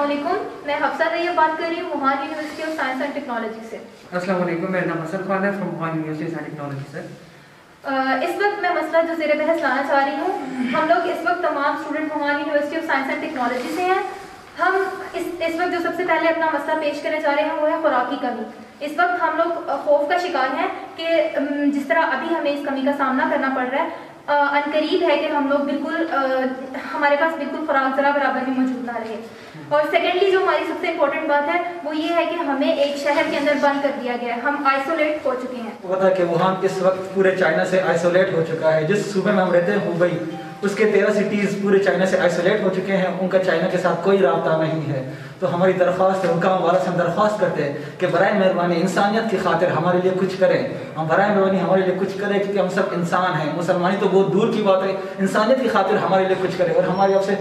अस्सलाम वालेकुम, मैं हफ्सा तैयब बात कर रही हूँ Wuhan university of science and technology से। अस्सलाम वालेकुम, मेरा नाम हसन खान है from Wuhan university of technology से। इस वक्त मैं मसला जो ज़ेर बहस लाना चाह रही हूँ, हम लोग इस वक्त तमाम student Wuhan university of science and technology से हैं। हम इस वक्त जो सबसे पहले अपना मसला पेश करने जा रहे हैं वो है खुराकी कमी। इस वक्त हम लोग खौफ का शिकार हैं कि जिस तरह अभी हमें इस कमी का सामना करना पड़ रहा है, अनकरीब है कि हम लोग बिल्कुल हमारे पास बिल्कुल खुराक ज़रा बराबर भी मौजूद ना रहे। और सेकेंडली जो हमारी सबसे इम्पोर्टेंट बात है वो ये है कि हमें एक शहर के अंदर बंद कर दिया गया है, हम आइसोलेट हो चुके हैं। पता है कि वुहान इस वक्त पूरे चाइना से आइसोलेट हो चुका है। जिस सूबे में हम रहते हैं हुबई, उसके 13 सिटीज़ पूरे चाइना से आइसोलेट हो चुके हैं, उनका चाइना के साथ कोई राब्ता नहीं है। तो हमारी दरख्वास्त है, हुक्काम वाला से हम दरख्वास्त करते हैं कि बराए मेहरबानी इंसानियत की खातिर हमारे लिए कुछ करें। हम बराए मेहरबानी हमारे लिए कुछ करें, क्योंकि हम सब इंसान हैं। मुसलमानी तो बहुत दूर की बात है, इंसानियत की खातिर हमारे लिए कुछ करें और हमारी आपसे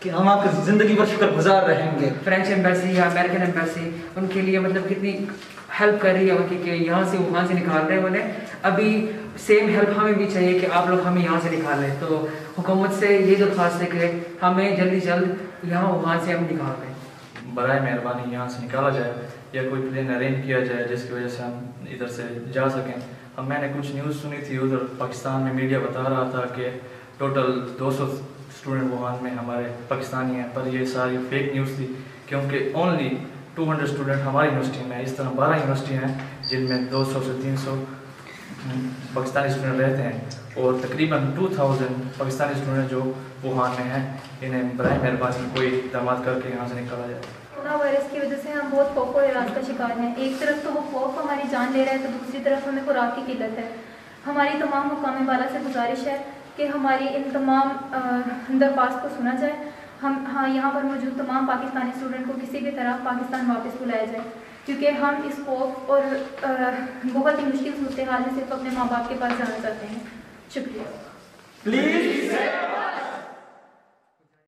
कि हम आपकी ज़िंदगी पर शुक्रगुजार रहेंगे। फ्रेंच एम्बेसी या अमेरिकन एम्बेसी उनके लिए मतलब कितनी हेल्प कर रही है उनकी कि यहाँ से वुहान से निकाल रहे हैं उन्हें। अभी सेम हेल्प हमें भी चाहिए कि आप लोग हमें यहाँ से निकाल लें। तो हुकूमत से ये दरख्वास्त है कि हमें जल्दी जल्द यहाँ वुहान से हम निकाल दें। बराए मेहरबानी यहाँ से निकाला जाए या कोई प्लेन अरेंज किया जाए जिसकी वजह से हम इधर से जा सकें। अब मैंने कुछ न्यूज़ सुनी थी, उधर पाकिस्तान में मीडिया बता रहा था कि टोटल 200 स्टूडेंट वुहान में हमारे पाकिस्तानी हैं, पर ये सारी फेक न्यूज़ थी क्योंकि ओनली 200 स्टूडेंट हमारी यूनिवर्सिटी में। इस तरह 12 यूनिवर्सिटी हैं जिनमें 200 से 300 पाकिस्तानी स्टूडेंट रहते हैं और तकरीबन 2000 पाकिस्तानी स्टूडेंट जो वुहान में हैं, इन्हें बराए मेहरबानी कोई इक़दाम करके यहाँ से निकाला जाए। कोरोना वायरस की वजह से हम बहुत खौफ और इलाज का शिकार हैं। एक तरफ तो वो खौफ हमारी जान ले रहा है, तो दूसरी तरफ हमें खुराक की किल्लत है। हमारी तमाम हुक्काम बाला से गुजारिश है कि हमारी इन तमाम दरख्वास्त को सुना जाए। यहाँ पर मौजूद तमाम पाकिस्तानी स्टूडेंट को किसी भी तरह पाकिस्तान वापस बुलाया जाए, क्योंकि हम इस खौफ और बहुत ही मुश्किल सूरत हाल में सिर्फ अपने माँ बाप के पास जाना चाहते हैं। शुक्रिया। प्लीज